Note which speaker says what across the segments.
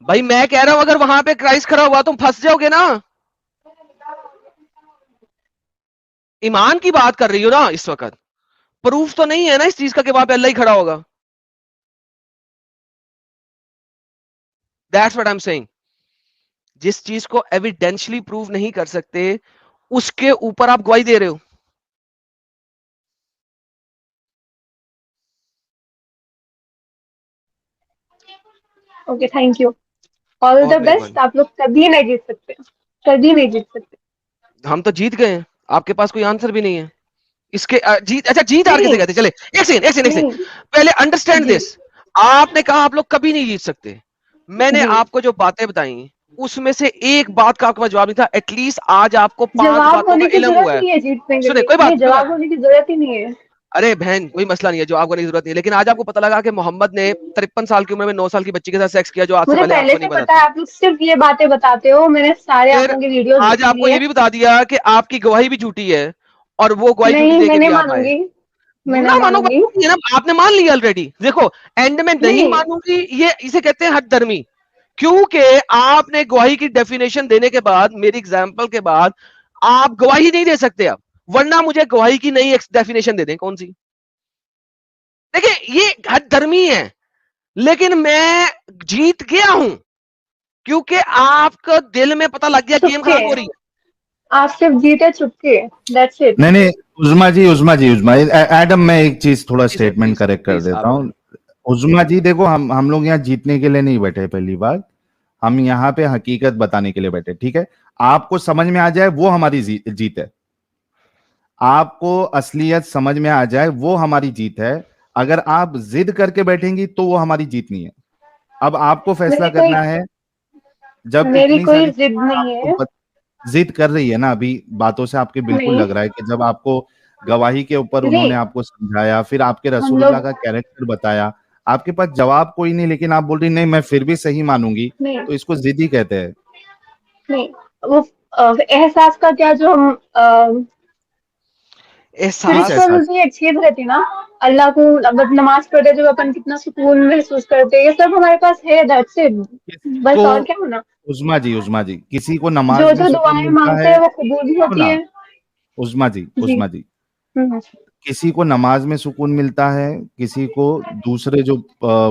Speaker 1: भाई मैं कह रहा हूं अगर वहां पे क्राइस्ट खड़ा हुआ तुम फंस जाओगे ना। ईमान की बात कर रही हो ना इस वक्त। प्रूफ तो नहीं है ना इस चीज का कि वहां पे अल्लाह ही खड़ा होगा। That's what I am saying. जिस चीज को एविडेंशियली प्रूव नहीं कर सकते उसके ऊपर आप गवाही दे रहे हो।
Speaker 2: Okay, thank you. All the
Speaker 1: बहुत
Speaker 2: बेस्ट।
Speaker 1: मेहरबानी।
Speaker 2: आप लोग कभी नहीं जीत सकते, कभी नहीं जीत सकते।
Speaker 1: हम तो जीत गए हैं। आपके पास कोई आंसर भी नहीं है इसके। जीत, अच्छा जीत हार किसे
Speaker 2: नहीं
Speaker 1: कहते हैं? चले एक सेकंड एक सेकंड एक
Speaker 2: नहीं।
Speaker 1: सेकंड। पहले अंडरस्टैंड
Speaker 2: जी
Speaker 1: दिस। आपने कहा आप लोग कभी नहीं जीत सकते। मैंने
Speaker 2: जी।
Speaker 1: आपको जो बातें बताई उसमें से एक बात का आपके पास जवाब नहीं था। एटलीस्ट आज आपको 5
Speaker 2: जवाब
Speaker 1: बातों का
Speaker 2: होने की
Speaker 1: इल्म
Speaker 2: जरूरत
Speaker 1: हुआ है।
Speaker 2: नहीं है जीतने के
Speaker 1: सुने
Speaker 2: लिए,
Speaker 1: कोई
Speaker 2: नहीं
Speaker 1: बात कोई बात
Speaker 2: जवाब होने की जरूरत ही नहीं है।
Speaker 1: अरे बहन कोई मसला नहीं है। जवाब करने की जरूरत नहीं है। लेकिन आज आपको पता लगा कि मोहम्मद ने 53 साल की उम्र में 9 साल की बच्ची के साथ सेक्स किया जो आज से
Speaker 2: मुझे
Speaker 1: पहले
Speaker 2: पहले
Speaker 1: आपको
Speaker 2: से
Speaker 1: नहीं पता
Speaker 2: पता है,
Speaker 1: था।
Speaker 2: आप लोग सिर्फ ये बातें बताते हो, मैंने सारे आप
Speaker 1: फिर
Speaker 2: लोगों की वीडियोस
Speaker 1: आज
Speaker 2: देख ली
Speaker 1: आपको यह
Speaker 2: है।
Speaker 1: भी बता दिया कि आपकी गवाही भी झूठी है और वो गवाही झूठी
Speaker 2: नहीं,
Speaker 1: दे
Speaker 2: मैं
Speaker 1: के
Speaker 2: नहीं
Speaker 1: भी आप आए।
Speaker 2: मानूंगी। मैं नहीं
Speaker 1: ना मानो बात
Speaker 2: मानूंगी।
Speaker 1: नहीं है ना। आपने मान लिया ऑलरेडी। देखो एंड में नहीं
Speaker 2: नहीं
Speaker 1: मानूंगी ये इसे कहते हैं हद धर्मी। क्योंकि आपने गवाही की डेफिनेशन देने के बाद मेरी एग्जांपल के बाद आप गवाही नहीं दे सकते अब। वरना मुझे गवाही की नई डेफिनेशन दे दें कौन सी। देखिए ये हद धर्मी है। लेकिन मैं जीत गया हूं क्योंकि आपको दिल में पता लग गया गेम
Speaker 2: चुपके।
Speaker 1: खराब हो रही है।
Speaker 2: आप सिर्फ जीते चुपके, दैट्स इट।
Speaker 3: नहीं नहीं, उजमा जी, एडम, मैं एक चीज थोड़ा
Speaker 1: जी सर
Speaker 3: स्टेटमेंट
Speaker 1: प्लीज
Speaker 3: करेक्ट कर
Speaker 1: प्लीज
Speaker 3: देता
Speaker 1: आप
Speaker 3: हूँ। उजमा जी देखो, हम लोग यहाँ जीतने के लिए नहीं बैठे। पहली बात, हम यहाँ पे हकीकत बताने के लिए बैठे, ठीक है? आपको समझ में आ जाए वो हमारी जीत है। आपको असलियत समझ में आ जाए वो हमारी जीत है। अगर आप जिद करके बैठेंगी तो वो हमारी जीत नहीं है। अब आपको फैसला
Speaker 2: मेरी कोई
Speaker 3: करना है। जब
Speaker 2: मेरी
Speaker 3: इतनी
Speaker 2: कोई
Speaker 3: सारी
Speaker 2: जिद
Speaker 3: चीजें
Speaker 2: नहीं
Speaker 3: आपको
Speaker 2: है।
Speaker 3: जिद कर रही है ना, अभी बातों से आपके बिल्कुल
Speaker 2: नहीं
Speaker 3: लग रहा है कि जब आपको गवाही के ऊपर उन्होंने
Speaker 2: नहीं।
Speaker 3: आपको समझाया, फिर आपके
Speaker 2: हम
Speaker 3: रसूलुल्लाह
Speaker 2: लोग
Speaker 3: का कैरेक्टर बताया, आपके पास जवाब कोई नहीं, लेकिन आप बोल रही नहीं मैं फिर भी सही मानूंगी,
Speaker 2: नहीं
Speaker 3: तो इसको जिद ही कहते हैं।
Speaker 2: नहीं। वो एहसास का क्या, जो हम
Speaker 3: किस
Speaker 1: एहसास।
Speaker 3: एहसास?
Speaker 2: स्पिरिचुअल एक चीज रहती है ना, अल्लाह को मतलब नमाज पढ़ते जब अपन कितना सुकून महसूस करते हैं, ये सब हमारे पास है, दैट्स इट।
Speaker 3: किसको?
Speaker 2: बस और क्या होना।
Speaker 3: उजमा जी, किसी को
Speaker 2: जो
Speaker 3: नमाज में
Speaker 2: जो
Speaker 3: सुकून
Speaker 2: दुआएं
Speaker 3: मिलता
Speaker 2: मांगते
Speaker 3: है?
Speaker 2: हैं वो कबूल भी
Speaker 3: सुनो
Speaker 2: होती
Speaker 3: ना,
Speaker 2: है। जी।
Speaker 3: उजमा जी,
Speaker 2: हम्म।
Speaker 3: किसी को नमाज में सुकून मिलता है, किसी को दूसरे जो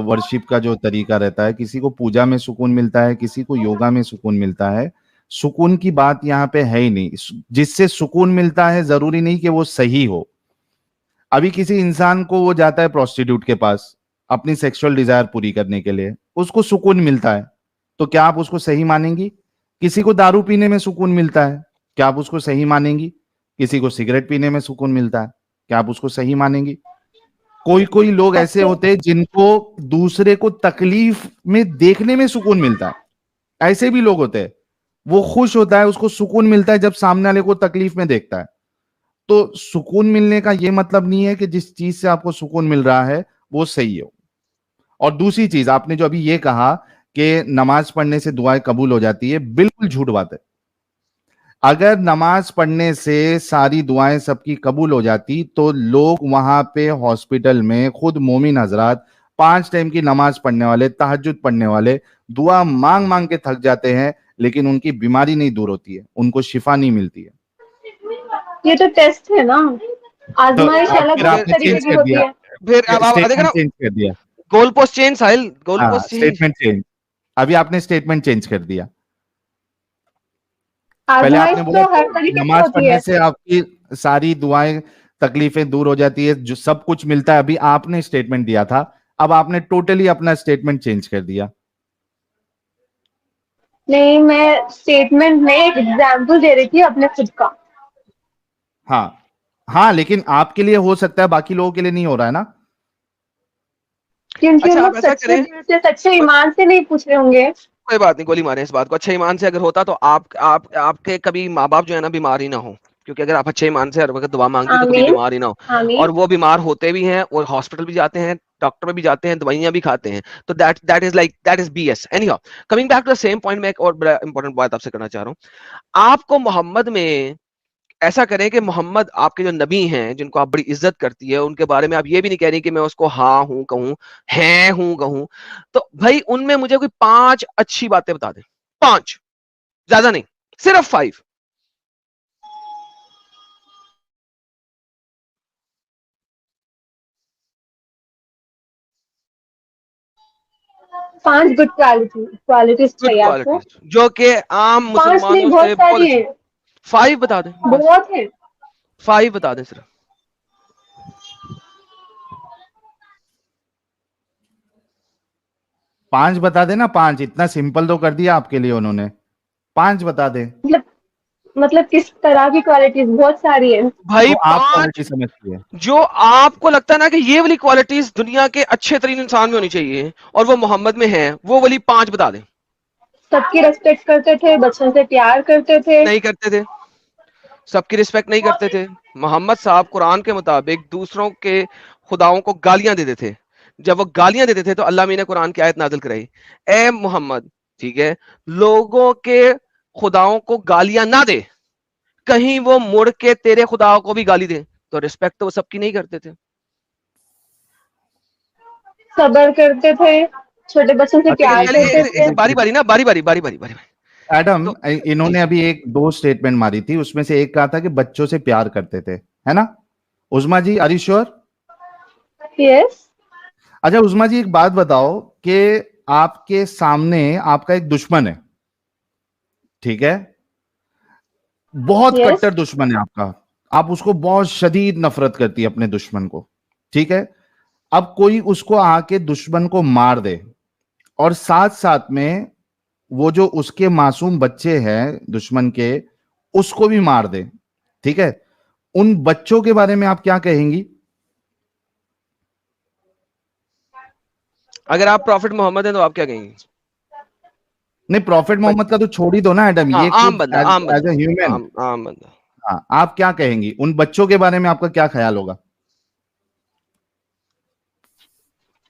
Speaker 3: वर्शिप का जो तरीका रहता है, किसी को पूजा में सुकून मिलता है, किसी को योगा में सुकून मिलता है। सुकून की बात यहाँ पे है ही नहीं। जिससे सुकून मिलता है जरूरी नहीं कि वो सही हो। अभी किसी इंसान को वो जाता है प्रोस्टिट्यूट के पास अपनी सेक्सुअल डिजायर पूरी करने के लिए, उसको सुकून मिलता है, तो क्या आप उसको सही मानेंगी? किसी को दारू पीने में सुकून मिलता है, क्या आप उसको सही मानेंगी? किसी को सिगरेट पीने में सुकून मिलता है, क्या आप उसको सही मानेंगी? कोई कोई लोग ऐसे
Speaker 2: सबसे
Speaker 3: होते हैं जिनको दूसरे को तकलीफ में देखने में सुकून मिलता है। ऐसे भी लोग होते हैं। वो खुश होता है, उसको सुकून मिलता है जब सामने वाले को तकलीफ में देखता है। तो सुकून मिलने का यह मतलब नहीं है कि जिस चीज से आपको सुकून मिल रहा है वो सही हो। और दूसरी चीज, आपने जो अभी ये कहा कि नमाज पढ़ने से दुआएं कबूल हो जाती है, बिल्कुल झूठ बात है। अगर नमाज पढ़ने से सारी दुआएं सबकी कबूल हो जाती तो लोग वहां पे हॉस्पिटल में खुद मोमिन हजरात 5 टाइम की नमाज पढ़ने वाले, तहज्जुद पढ़ने वाले, दुआ मांग मांग के थक जाते हैं, लेकिन उनकी बीमारी नहीं दूर होती है, उनको शिफा नहीं मिलती है।
Speaker 2: ये तो टेस्ट है ना,
Speaker 3: तो
Speaker 2: आजमाइश
Speaker 3: अब
Speaker 2: अलग
Speaker 3: फिर
Speaker 2: अलग
Speaker 1: फिर
Speaker 3: आपने
Speaker 2: तरीके
Speaker 3: चेंज
Speaker 2: की
Speaker 3: कर
Speaker 2: होती
Speaker 3: दिया,
Speaker 2: है।
Speaker 1: फिर अब आप देखो
Speaker 3: स्टेटमेंट
Speaker 1: ना।
Speaker 3: चेंज कर दिया।
Speaker 1: गोल पोस्ट चेंज साहिल गोल
Speaker 3: हाँ,
Speaker 1: पोस्ट चेंज।
Speaker 3: Statement change. अभी आपने स्टेटमेंट चेंज कर दिया। पहले
Speaker 2: आजमाइश
Speaker 3: आपने बोला
Speaker 2: तो
Speaker 3: कि
Speaker 2: हर तरीके से
Speaker 3: नमाज
Speaker 2: होती
Speaker 3: पढ़ने
Speaker 2: है।
Speaker 3: से आपकी सारी दुआएं, तकलीफें दूर हो जाती है, जो सब कुछ मिलता है। अभी आपने स्टेटमेंट दिया था, अब आपने टोटली अपना स्टेटमेंट चेंज कर दिया।
Speaker 2: नहीं, मैं स्टेटमेंट में एक एग्जाम्पल दे रही थी अपने खुद का।
Speaker 3: हाँ हाँ, लेकिन आपके लिए हो सकता है, बाकी लोगों के लिए नहीं हो रहा है ना।
Speaker 2: क्योंकि
Speaker 1: अच्छा
Speaker 2: वो
Speaker 1: आप
Speaker 2: लोग
Speaker 1: ऐसा
Speaker 2: सच्चे
Speaker 1: करें।
Speaker 2: दिल से, सच्चे
Speaker 1: कोई
Speaker 2: ईमान से नहीं पूछ रहे होंगे।
Speaker 1: कोई बात नहीं गोली मारे इस बात को। अच्छे ईमान से अगर होता तो आप आपके कभी माँ बाप जो है ना बीमार ही ना हो। क्योंकि अगर आप अच्छे ईमान से हर वक्त दुआ मांगती तो कभी
Speaker 2: आमीन।
Speaker 1: बीमार ही ना हो।
Speaker 2: आमीन।
Speaker 1: और वो बीमार होते भी हैं और हॉस्पिटल भी जाते हैं, डॉक्टर में भी जाते हैं, दवाइयां भी खाते हैं। तो that is BS. Anyhow coming back to the same point, मैं एक और बड़ा इंपॉर्टेंट बात आपसे करना चाह रहा हूँ। आपको मोहम्मद में ऐसा करें कि मोहम्मद आपके जो नबी हैं, जिनको आप बड़ी इज्जत करती है, उनके बारे में आप ये भी नहीं कह रही कि मैं उसको हाँ हूं कहूं, हैं हूं कहूं। तो भाई उनमें मुझे कोई 5 अच्छी बातें बता दें, 5, ज्यादा नहीं, सिर्फ 5।
Speaker 2: 5 गुड क्वालिटीज
Speaker 1: गुड
Speaker 2: चाहिए आपको।
Speaker 1: क्वालिटीज जो कि आम
Speaker 2: 5 नहीं,
Speaker 1: मुसलमानों
Speaker 2: बहुत
Speaker 1: से बहुत
Speaker 2: सारी
Speaker 1: अच्छी।
Speaker 2: है।
Speaker 1: 5 बता दें बस,
Speaker 2: बहुत है।
Speaker 1: 5 बता दें सिर्फ।
Speaker 3: पांच बता देना, पांच, इतना सिंपल तो कर दिया आपके लिए उन्होंने, पांच बता दे।
Speaker 2: मतलब मतलब किस तरह की क्वालिटीज? बहुत सारी है।
Speaker 1: भाई
Speaker 3: तो आप
Speaker 1: 5
Speaker 3: क्वालिटी समझती है।
Speaker 1: जो आपको लगता है ना कि ये वाली क्वालिटीज दुनिया के अच्छे तरीन इंसान में होनी चाहिए और वो मोहम्मद में है, वो वाली 5 बता दें।
Speaker 2: सबकी रेस्पेक्ट करते थे, बच्चों से प्यार करते थे।
Speaker 1: नहीं करते थे, सबकी रिस्पेक्ट नहीं करते थे। मोहम्मद साहब कुरान के मुताबिक दूसरों के खुदाओं को गालियां देते थे। जब वो गालियां देते थे तो अल्लाह ने कुरान की आयत नाजिल कराई, ए मोहम्मद, ठीक है, लोगों के खुदाओं को गालियां ना दे, कहीं वो मुड़ के तेरे खुदाओं को भी गाली दे। तो रिस्पेक्ट तो वो सबकी नहीं करते थे।
Speaker 2: सब्र करते थे, छोटे बच्चों से
Speaker 3: अच्छा
Speaker 2: प्यार
Speaker 3: एक
Speaker 2: करते
Speaker 3: एक
Speaker 2: थे।
Speaker 3: एक
Speaker 1: बारी बारी
Speaker 3: एक
Speaker 1: ना, बारी बारी बारी बारी बारी।
Speaker 3: एडम,
Speaker 1: तो जी
Speaker 3: इन्होंने
Speaker 1: जी,
Speaker 3: अभी एक दो स्टेटमेंट मारी थी, उसमें से एक कहा था कि बच्चों से प्यार करते थे, है ना? उस्मा जी, आर यू श्योर?
Speaker 2: यस।
Speaker 3: अच्छा उस्मा जी, एक बात बताओ कि आपके सामने आपका एक दुश्मन है, ठीक है, बहुत
Speaker 2: यस।
Speaker 3: कट्टर दुश्मन है आपका, आप उसको बहुत शदीद नफरत करती है अपने दुश्मन को, ठीक है। अब कोई उसको आके दुश्मन को मार दे और साथ साथ में वो जो उसके मासूम बच्चे हैं दुश्मन के, उसको भी मार दे, ठीक है, उन बच्चों के बारे में आप क्या कहेंगी?
Speaker 1: अगर आप प्रॉफिट मोहम्मद हैं तो आप क्या कहेंगे?
Speaker 3: नहीं, प्रॉफिट
Speaker 1: बच,
Speaker 3: मोहम्मद का तो छोड़ ही दो ना एडम,
Speaker 1: हाँ
Speaker 3: ये
Speaker 1: आम
Speaker 3: खुद
Speaker 1: बंदा,
Speaker 3: एज
Speaker 1: आम बंदा,
Speaker 3: ए ह्यूमन।
Speaker 1: आम बंदा।
Speaker 3: हाँ, आप क्या कहेंगी उन बच्चों के बारे में, आपका क्या ख्याल होगा?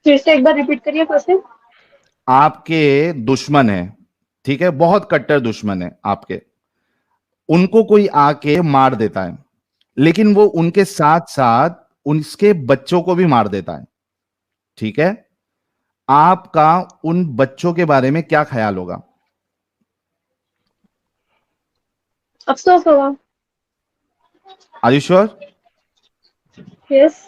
Speaker 2: फिर से एक बार रिपीट करिए क्वेश्चन।
Speaker 3: आपके दुश्मन है, ठीक है, बहुत कट्टर दुश्मन है आपके, उनको कोई आके मार देता है, लेकिन वो उनके साथ साथ उनके बच्चों को भी मार देता है, ठीक है, आपका उन बच्चों के बारे में क्या ख्याल होगा?
Speaker 2: अफसोस होगा।
Speaker 3: Are you sure?
Speaker 2: यस।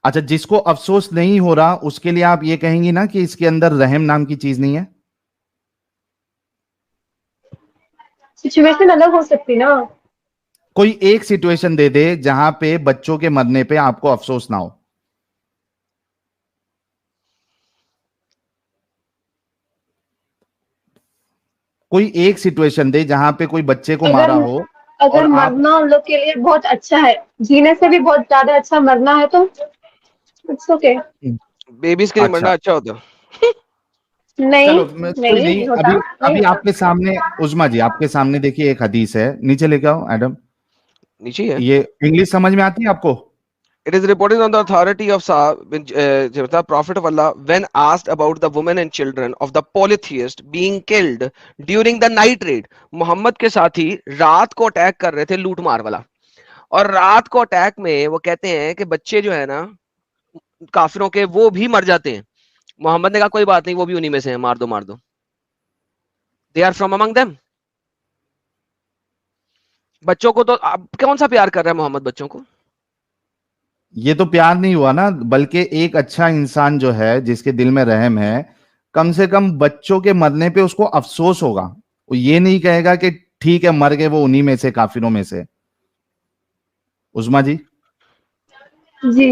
Speaker 3: अच्छा, जिसको अफसोस नहीं हो रहा उसके लिए आप ये कहेंगी ना कि इसके अंदर रहम नाम की चीज नहीं है?
Speaker 2: सिचुएशन अलग हो सकती ना।
Speaker 3: कोई एक सिचुएशन दे दे जहां पे बच्चों के मरने पे आपको अफसोस ना हो। कोई एक सिचुएशन दे जहां पे कोई बच्चे को
Speaker 2: अगर
Speaker 3: मारा हो और
Speaker 2: अगर
Speaker 3: आप।
Speaker 2: मरना उन लोग के लिए बहुत अच्छा है, जीने से भी बहुत ज्यादा अच्छा मरना है, तो इट्स ओके।
Speaker 1: बेबीज के लिए
Speaker 3: अच्छा,
Speaker 1: मरना अच्छा होता है।
Speaker 2: नहीं,
Speaker 3: चलो कोई
Speaker 2: नहीं
Speaker 3: नहीं,
Speaker 2: होता,
Speaker 3: अभी
Speaker 2: नहीं
Speaker 3: अभी
Speaker 2: होता।
Speaker 3: आपके सामने, उस्मा जी आपके सामने देखिए एक हदीस है, नीचे लेके आओ एडम।
Speaker 1: नीचे ही है।
Speaker 3: ये इंग्लिश समझ में आती है आपको?
Speaker 1: It is reported on the authority of the Prophet of Allah when asked about the women and children of the polytheist being killed during the night raid. Mohammad के साथी रात को अटैक कर रहे थे, लूट मार वाला, और रात को अटैक में वो कहते हैं कि बच्चे जो है ना काफिरों के, वो भी मर जाते हैं। मोहम्मद ने कहा कोई बात नहीं, वो भी उन्हीं में से हैं, मार दो मार दो, they are from among them. बच्चों को तो अब कौन सा प्यार कर रहा है मोहम्मद बच्चों को?
Speaker 3: ये तो प्यार नहीं हुआ ना, बल्कि एक अच्छा इंसान जो है जिसके दिल में रहम है, कम से कम बच्चों के मरने पे उसको अफसोस होगा, वो ये नहीं कहेगा कि ठीक है मर गए वो उन्हीं में से, काफिरों में से। उस्मा जी,
Speaker 2: जी।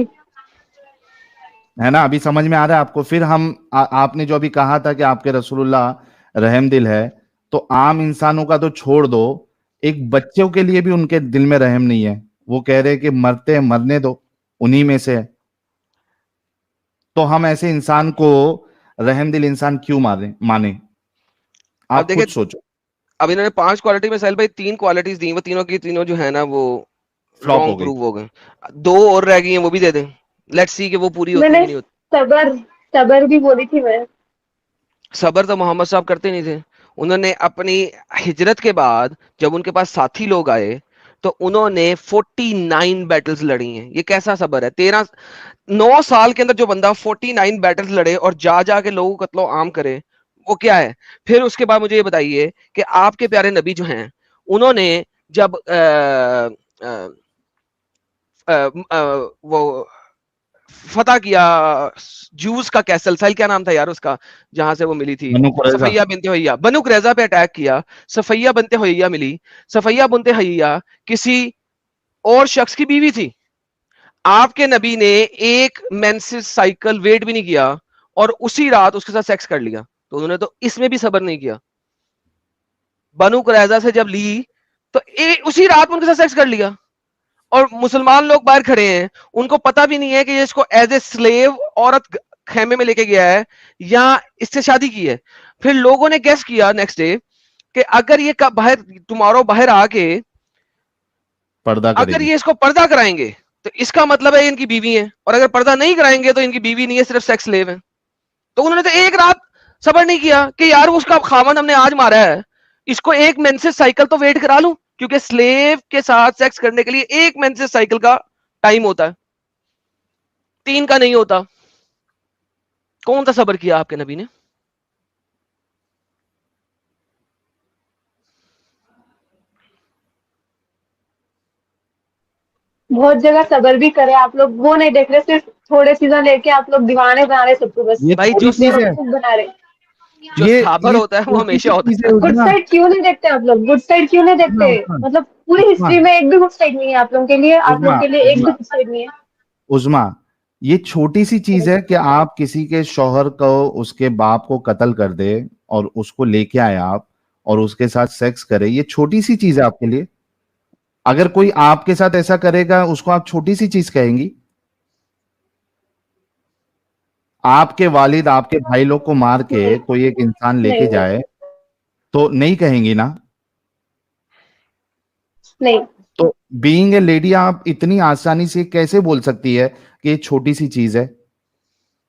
Speaker 3: है ना, अभी समझ में आ रहा है आपको? फिर आपने जो अभी कहा था कि आपके रसूलुल्लाह रहम दिल है, तो आम इंसानों का तो छोड़ दो, एक बच्चों के लिए भी उनके दिल में रहम नहीं है, वो कह रहे कि मरते हैं मरने दो, उन्हीं में से है। तो हम ऐसे इंसान को रहमदिल इंसान क्यों माने?
Speaker 1: अब
Speaker 3: आप खुद
Speaker 1: देखिए,
Speaker 3: सोचो।
Speaker 1: अब इन्होंने 5 क्वालिटी में साहिल भाई 3 क्वालिटीज दी, वो तीनों की तीनों जो है ना वो
Speaker 3: फ्लॉप हो
Speaker 1: रॉन्ग
Speaker 3: गई।
Speaker 1: प्रूव हो गए। 2 और रह गई हैं, वो भी दे दें, लेट्स सी कि वो पूरी होती है
Speaker 2: मैंने
Speaker 1: कि नहीं होती।
Speaker 2: सबर सबर भी बोली थी मैं।
Speaker 1: सबर तो मोहम्मद साहब करते नहीं थे। उन्होंने अपनी हिजरत के बाद जब उनके पास साथी लोग आए तो उन्होंने 49 बैटल्स लड़ी हैं। ये कैसा सबर है? 9 साल के अंदर जो बंदा 49 बैटल्स लड़े और जा जाके लोगों को कत्लो आम करे, वो क्या है? फिर उसके बाद मुझे ये बताइए कि आपके प्यारे नबी जो हैं, उन्होंने जब वो फतह किया जूस का कैसल, साहिल क्या नाम था यार उसका, जहां से वो मिली थी,
Speaker 3: बनु कुरैजा।
Speaker 1: सफैया बिनते हुय्या, बनु कुरैजा पे अटैक किया, सफैया बिनते हुय्या मिली। सफैया बिनते हुय्या किसी और शख्स की बीवी थी। आपके नबी ने एक मेंसेस साइकिल वेट भी नहीं किया और उसी रात उसके साथ सेक्स कर लिया। तो उन्होंने तो इसमें भी सब्र नहीं किया। बनु कुरैजा से जब ली तो उसी रात में उनके साथ सेक्स कर लिया। और मुसलमान लोग बाहर खड़े हैं, उनको पता भी नहीं है कि ये इसको एज ए स्लेव औरत खेमे में लेके गया है या इससे शादी की है। फिर लोगों ने गेस किया नेक्स्ट डे कि अगर ये बाहर टुमारो बाहर आके
Speaker 3: पर्दा
Speaker 1: अगर
Speaker 3: करेगी।
Speaker 1: ये इसको पर्दा कराएंगे तो इसका मतलब है इनकी बीवी है, और अगर पर्दा नहीं कराएंगे तो इनकी बीवी नहीं है, सिर्फ सेक्स स्लेव है। तो उन्होंने तो एक रात सबर नहीं किया कि यार उसका खामन हमने आज मारा है, इसको एक मेंसेस साइकिल तो वेट करा लूं, क्योंकि स्लेव के साथ सेक्स करने के लिए एक मेंसेस साइकिल का टाइम होता है, 3 का नहीं होता। कौन सा सबर किया आपके नबी ने?
Speaker 2: बहुत जगह सबर भी करे आप लोग, वो नहीं देख रहे, सिर्फ थोड़े चीजें लेके आप लोग दीवाने बना रहे सबको, बस
Speaker 3: ये
Speaker 1: भाई
Speaker 3: थोड़ी चीज है,
Speaker 2: बेवकूफ बना रहे।
Speaker 1: जो
Speaker 3: ये
Speaker 1: साबर होता है वो
Speaker 3: छोटी सी
Speaker 1: हमेशा होता
Speaker 3: चीज
Speaker 1: है।
Speaker 3: है
Speaker 2: गुड
Speaker 3: उजना।
Speaker 2: साइड क्यों नहीं देखते आप लोग? गुड साइड क्यों नहीं देखते? मतलब पूरी हिस्ट्री में एक भी गुड साइड नहीं है आप लोगों के लिए, आप लोगों के लिए एक भी गुड साइड नहीं है।
Speaker 3: उजमा, ये छोटी सी चीज है कि आप किसी के शौहर को उसके बाप को कत्ल कर दे और उसको लेके आए आप और उसके साथ सेक्स करे, ये छोटी सी चीज है आपके लिए। अगर कोई आपके साथ ऐसा करेगा उसको आप छोटी सी चीज कहेंगी? आपके वालिद आपके भाई लोग को मार के कोई एक इंसान लेके
Speaker 2: नहीं
Speaker 3: जाए तो नहीं कहेंगी ना?
Speaker 2: नहीं।
Speaker 3: तो बीइंग ए लेडी आप इतनी आसानी से कैसे बोल सकती है कि ये छोटी सी चीज है?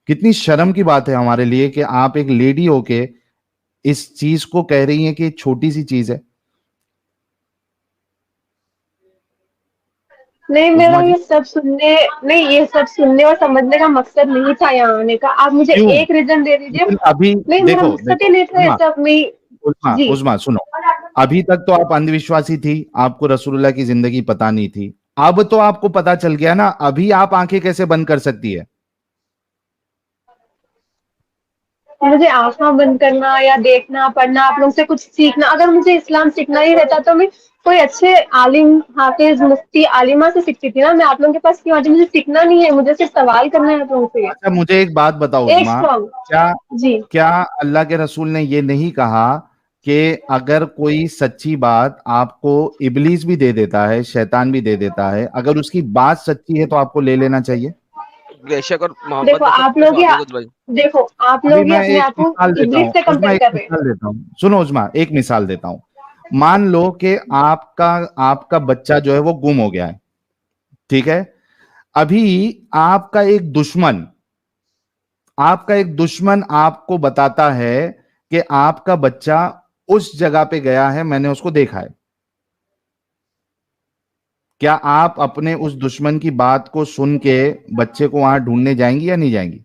Speaker 3: कितनी शर्म की बात है हमारे लिए कि आप एक लेडी होके इस चीज को कह रही हैं कि ये छोटी सी चीज है।
Speaker 2: नहीं,
Speaker 3: उस्मा
Speaker 2: मेरा
Speaker 3: जी,
Speaker 2: ये सब सुनने नहीं, ये सब सुनने और समझने का मकसद नहीं था यहाँ आने का। आप मुझे
Speaker 3: क्यों?
Speaker 2: एक रीजन दे दीजिए।
Speaker 3: लेकिन अभी
Speaker 2: नहीं, मेरा
Speaker 3: देखो
Speaker 2: मकसद ही
Speaker 3: देखो
Speaker 2: नहीं था ये
Speaker 3: उस्मा,
Speaker 2: सब में।
Speaker 3: उस्मा
Speaker 2: जी।
Speaker 3: उस्मा सुनो, अभी तक तो आप अंधविश्वासी थी, आपको रसूलुल्लाह की जिंदगी पता नहीं थी। अब तो आपको पता चल गया ना, अभी आप आंखें कैसे बंद कर सकती है?
Speaker 2: मुझे आंखें बंद करना या देखना पढ़ना, आप लोगों से कुछ सीखना, अगर मुझे इस्लाम सीखना ही रहता तो मैं कोई अच्छे आलिम, हाफिज, मुफ्ती, आलिमा से सीखती थी ना। मैं आप लोगों के पास क्यों आती? मुझे सीखना नहीं है, मुझे सिर्फ सवाल करना है आप लोगों से।
Speaker 3: अच्छा मुझे एक बात बताओ
Speaker 2: एक
Speaker 3: उस्मा,
Speaker 2: स्ट्रॉन्ग।
Speaker 3: क्या
Speaker 2: जी।
Speaker 3: क्या अल्लाह के रसूल ने ये नहीं कहा कि अगर कोई सच्ची बात आपको इबलीस भी दे देता है, शैतान भी दे देता है, अगर उसकी बात सच्ची है तो आपको ले लेना चाहिए?
Speaker 1: बेशक, और मोहम्मद
Speaker 2: देखो
Speaker 1: ने सब
Speaker 2: आप
Speaker 1: कुछ
Speaker 2: लोग ही
Speaker 1: भाई भाई।
Speaker 2: देखो आप
Speaker 3: अभी
Speaker 2: लोग ही
Speaker 3: मैं
Speaker 2: अपने
Speaker 3: एक
Speaker 2: आप को
Speaker 3: मिसाल देता
Speaker 2: इब्लिस
Speaker 3: हूँ
Speaker 2: से
Speaker 3: उस्मा,
Speaker 2: कंपेयर
Speaker 3: एक
Speaker 2: कर रहे हैं।
Speaker 3: मिसाल देता हूँ, सुनो उस्मा, एक मिसाल देता हूँ। मान लो कि आपका आपका बच्चा जो है वो गुम हो गया है, ठीक है? अभी आपका एक दुश्मन आपको बताता है कि आपका बच्चा उस जगह पे गया है, मैंने उसको देखा है। क्या आप अपने उस दुश्मन की बात को सुन के बच्चे को वहां ढूंढने जाएंगी या नहीं जाएंगी?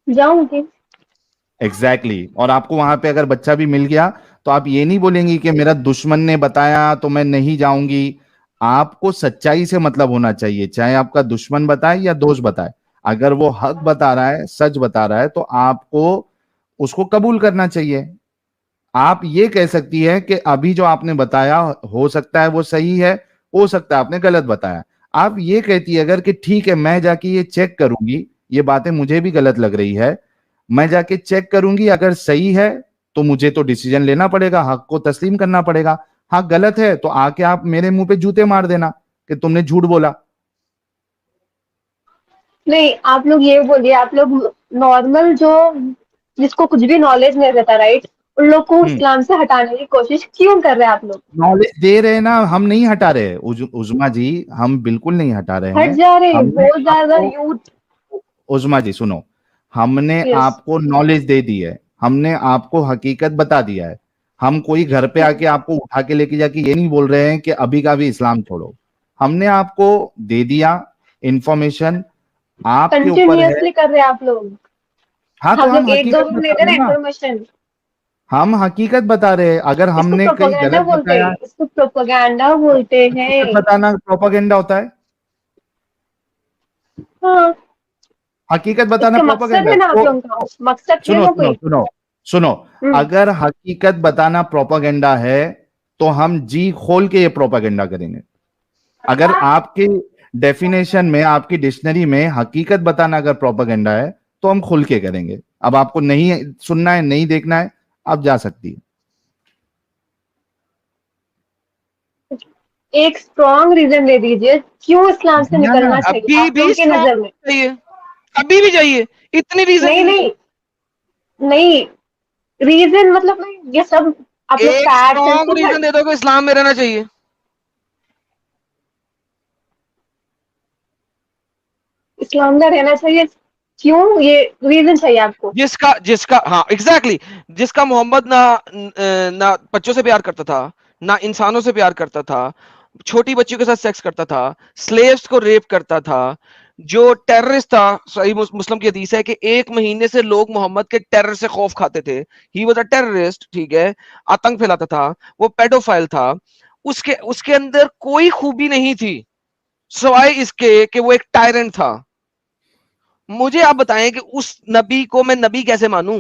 Speaker 2: जाऊंगी।
Speaker 3: Exactly exactly. और आपको वहां पे अगर बच्चा भी मिल गया तो आप ये नहीं बोलेंगी कि मेरा दुश्मन ने बताया तो मैं नहीं जाऊंगी। आपको सच्चाई से मतलब होना चाहिए, चाहे आपका दुश्मन बताए या दोस्त बताए। अगर वो हक बता रहा है, सच बता रहा है, तो आपको उसको कबूल करना चाहिए। आप ये कह सकती है कि अभी जो आपने बताया हो सकता है वो सही है, हो सकता है आपने गलत बताया। आप ये कहती है अगर कि ठीक है मैं जाके ये चेक करूंगी, ये बातें मुझे भी गलत लग रही है, मैं जाके चेक करूंगी, अगर सही है तो मुझे तो डिसीजन लेना पड़ेगा, हक को तस्लीम करना पड़ेगा। हाँ गलत है तो आके आप मेरे मुंह पे जूते मार देना कि तुमने झूठ बोला।
Speaker 2: नहीं, आप लोग ये बोलिए, आप लोग नॉर्मल जो जिसको कुछ भी नॉलेज नहीं रहता, राइट, उन लोग को इस्लाम से हटाने की कोशिश क्यों कर रहे हैं आप लोग?
Speaker 3: नॉलेज दे रहे हैं ना, हम नहीं हटा रहे उजमा जी, हम बिल्कुल नहीं हटा रहे
Speaker 2: हट
Speaker 3: हैं।
Speaker 2: जा रहे हैं
Speaker 3: हमने
Speaker 2: बहुत ज्यादा
Speaker 3: आपको,
Speaker 2: यूथ।
Speaker 3: उजमा जी सुनो, हमने
Speaker 2: यस।
Speaker 3: आपको नॉलेज दे दी है, हमने आपको हकीकत बता दिया है। हम कोई घर पे आके आपको उठा के लेके जाके ये नहीं बोल रहे हैं कि अभी का भी इस्लाम छोड़ो। हमने आपको दे दिया इंफॉर्मेशन, आपके ऊपर है।
Speaker 2: कंटिन्यूअसली कर रहे हैं आप लोग।
Speaker 3: हाँ, तो
Speaker 2: आप
Speaker 3: हम
Speaker 2: लोग एक दो
Speaker 3: हकीकत
Speaker 2: लोग नहीं
Speaker 3: बता
Speaker 2: दे
Speaker 3: रहे
Speaker 2: रहे
Speaker 3: हैं ना,
Speaker 2: इन्फॉर्मेशन।
Speaker 3: हम हकीकत बता रहे हैं। अगर
Speaker 2: इसको
Speaker 3: हमने कहीं
Speaker 2: प्रोपेगेंडा
Speaker 3: गलत
Speaker 2: बोलते
Speaker 3: बताया,
Speaker 2: हैं, इसको प्रोपेगेंडा बोलते
Speaker 3: हकीकत
Speaker 2: हैं।
Speaker 3: बताना प्रोपेगेंडा होता है?
Speaker 2: हाँ,
Speaker 3: हकीकत बताना
Speaker 2: इसका मकसद
Speaker 3: प्रोपेगेंडा
Speaker 2: है ना आप लोगों
Speaker 3: तो
Speaker 2: का, मकसद है
Speaker 3: सुनो
Speaker 2: ना
Speaker 3: सुनो
Speaker 2: कोई।
Speaker 3: सुनो सुनो,
Speaker 2: हम्म।
Speaker 3: अगर हकीकत बताना प्रोपेगेंडा है तो हम जी खोल के ये प्रोपेगेंडा करेंगे। अगर आपके डेफिनेशन में, आपकी डिक्शनरी में हकीकत बताना अगर प्रोपेगेंडा है तो हम खुल के करेंगे। अब आपको नहीं सुनना है, नहीं देखना है, आप जा सकती है।
Speaker 2: एक स्ट्रॉन्ग रीजन दे दीजिए क्यों इस्लाम से
Speaker 3: दिया ना,
Speaker 2: निकलना चाहिए
Speaker 1: अभी
Speaker 2: आप
Speaker 1: भी
Speaker 2: लोगों की
Speaker 1: स्ट्रॉन्ग
Speaker 2: नजर में।
Speaker 1: चाहिए, अभी भी चाहिए, इतनी रीजन
Speaker 2: नहीं
Speaker 1: नहीं
Speaker 2: नहीं
Speaker 1: है।
Speaker 2: नहीं, रीजन मतलब नहीं, ये सब आप लोग
Speaker 1: एक
Speaker 2: फैक्ट्स एंड
Speaker 1: स्ट्रॉन्ग
Speaker 2: सब
Speaker 1: रीजन दे दो कि इस्लाम में रहना चाहिए।
Speaker 2: इस्लाम में रहना चाहिए, क्यों, ये रीजन चाहिए आपको।
Speaker 1: जिसका जिसका हाँ एग्जैक्टली exactly, जिसका मोहम्मद ना ना बच्चों से प्यार करता था, ना इंसानों से प्यार करता था, छोटी बच्चियों के साथ सेक्स करता था, स्लेव्स को रेप करता था, जो टेररिस्ट था। सही मुस्लिम की हदीस है कि 1 महीने से लोग मोहम्मद के टेरर से खौफ खाते थे। ही वॉज अ टेररिस्ट, ठीक है, आतंक फैलाता था, वो पेडोफाइल था। उसके उसके अंदर कोई खूबी नहीं थी सिवाय इसके कि वो एक टायरेंट था। मुझे आप बताएं कि उस नबी को मैं नबी कैसे मानूं?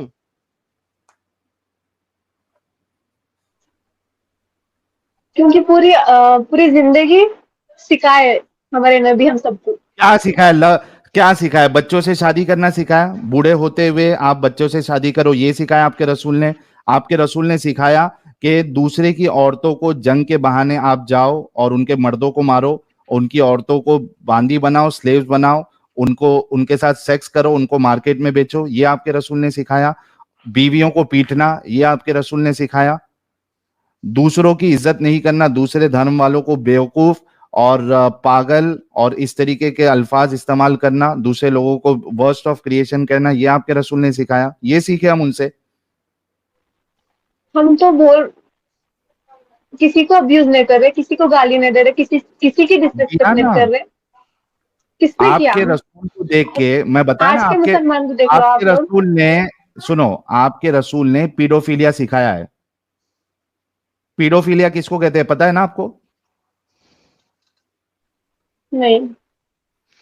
Speaker 2: क्योंकि पूरी जिंदगी सिखाए हमारे नबी हम सबको।
Speaker 3: क्या सिखाया क्या सिखाया? बच्चों से शादी करना सिखाया? बूढ़े होते हुए आप बच्चों से शादी करो, ये सिखाया आपके रसूल ने? आपके रसूल ने सिखाया कि दूसरे की औरतों को जंग के बहाने आप जाओ और उनके मर्दों को मारो, उनकी औरतों को बांदी बनाओ, स्लेव्स बनाओ, उनको उनके साथ सेक्स करो, उनको मार्केट में बेचो, ये आपके रसूल ने सिखाया? बीवियों को पीटना, ये आपके रसूल ने सिखाया? दूसरों की इज्जत नहीं करना, दूसरे धर्म वालों को बेवकूफ और पागल और इस तरीके के अल्फाज इस्तेमाल करना, दूसरे लोगों को वर्स्ट ऑफ क्रिएशन कहना, ये आपके रसूल ने सिखाया? ये सीखे हम उनसे?
Speaker 2: हम तो किसी को अब्यूज नहीं कर रहे, किसी को गाली नहीं दे रहे, किसी की
Speaker 3: दिया
Speaker 2: डिसरिस्पेक्ट नहीं
Speaker 3: ना,
Speaker 2: कर रहे। किसने किया।
Speaker 3: आपके रसूल को देख के मैं बताया ना,
Speaker 2: आज के
Speaker 3: आपके
Speaker 2: मुसलमान को देख लो
Speaker 3: आपके
Speaker 2: आप लोग।
Speaker 3: रसूल ने, सुनो, आपके रसूल ने पीडोफिलिया सिखाया है। पीडोफिलिया किसको कहते हैं पता है ना आपको?
Speaker 2: नहीं।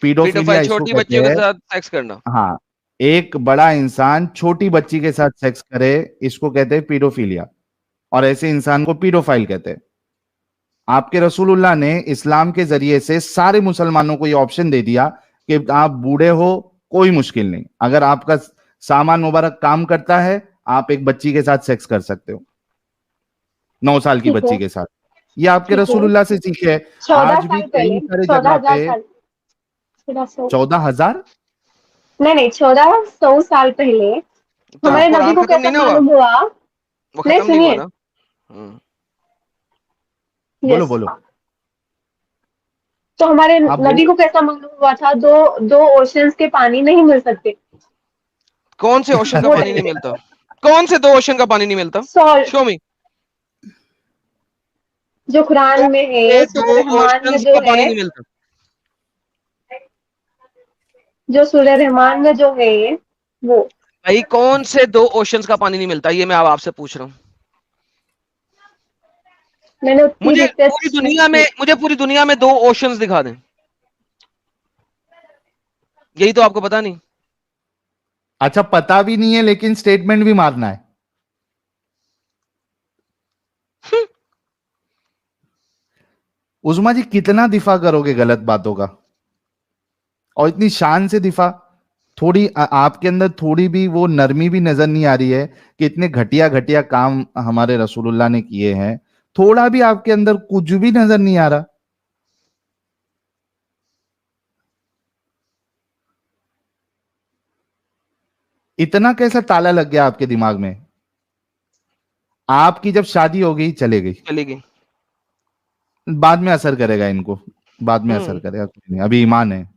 Speaker 3: पीडोफिलिया
Speaker 1: पीडोफाइल
Speaker 3: इसको
Speaker 1: छोटी
Speaker 3: कहते
Speaker 1: बच्चियों के
Speaker 3: हैं,
Speaker 1: साथ सेक्स करना।
Speaker 3: हाँ, एक बड़ा इंसान छोटी बच्ची के साथ सेक्स करे, इसको कहते हैं पीडोफिलिया। और ऐसे इंसान को पीडोफाइल कहते हैं। आपके रसूलुल्लाह ने इस्लाम के जरिए से सारे मुसलमानों को ये ऑप्शन दे दिया कि आप बूढ़े हो, कोई मुश्किल नहीं, अगर आपका सामान मुबारक काम करता है, आप एक बच्ची के साथ सेक्स कर सकते हो, 9 साल की
Speaker 2: ठीक है।
Speaker 3: बच्ची के साथ। ये आपके
Speaker 2: ठीक है।
Speaker 3: रसूलुल्लाह से सीखे है।
Speaker 2: 14
Speaker 3: आज भी
Speaker 2: साल
Speaker 3: कई
Speaker 2: पहले,
Speaker 3: सारे
Speaker 2: चौदह
Speaker 3: जगह
Speaker 2: हजार
Speaker 3: पे
Speaker 2: साल 1400।
Speaker 3: 14,000।
Speaker 2: नहीं 1400 साल पहले
Speaker 1: तो
Speaker 2: हमारे नबी
Speaker 1: कुरान
Speaker 2: को
Speaker 1: खत्म
Speaker 2: कैसा
Speaker 1: नहीं ना हुआ?
Speaker 2: मालूम हुआ।
Speaker 1: वो
Speaker 2: नहीं
Speaker 1: खत्म नहीं हुआ
Speaker 2: सुनिए।
Speaker 1: ना।
Speaker 3: बोलो
Speaker 2: यस।
Speaker 3: बोलो,
Speaker 2: तो हमारे
Speaker 3: आप
Speaker 2: नबी
Speaker 3: बोलो।
Speaker 2: को कैसा मालूम हुआ था, दो दो ओशंस के पानी नहीं मिल सकते।
Speaker 1: कौन से ओशन का
Speaker 2: वो
Speaker 1: पानी नहीं मिलता? कौन से 2 ओशन का पानी नहीं मिलता?
Speaker 2: सॉल्ट
Speaker 1: शो मी।
Speaker 2: जो कुरान में है,
Speaker 1: ये
Speaker 2: सूरह
Speaker 1: दो
Speaker 2: रहमान में
Speaker 1: ओशंस
Speaker 2: जो
Speaker 1: का पानी
Speaker 2: है,
Speaker 1: नहीं मिलता।
Speaker 2: जो सूरह रहमान में जो है वो।
Speaker 1: भाई कौन से 2 ओशंस का पानी नहीं मिलता, ये मैं अब आपसे पूछ रहा हूं।
Speaker 2: मैंने उतनी रिसर्च नहीं की।
Speaker 1: मुझे पूरी दुनिया में 2 ओशंस दिखा दें। यही तो आपको पता नहीं।
Speaker 3: अच्छा, पता भी नहीं है लेकिन स्टेटमेंट भी मारना है। उस्मा जी, कितना दिफा करोगे गलत बातों का, और इतनी शान से दिफा? थोड़ी आपके अंदर थोड़ी भी वो नरमी भी नजर नहीं आ रही है कि इतने घटिया घटिया काम हमारे रसूलुल्लाह ने किए हैं? थोड़ा भी आपके अंदर कुछ भी नजर नहीं आ रहा? इतना कैसा ताला लग गया आपके दिमाग में? आपकी जब शादी हो गई, चले गई,
Speaker 1: चली गई।
Speaker 3: बाद में असर करेगा इनको, बाद में असर
Speaker 1: हम्म।
Speaker 3: करेगा, कुछ नहीं, अभी ईमान है।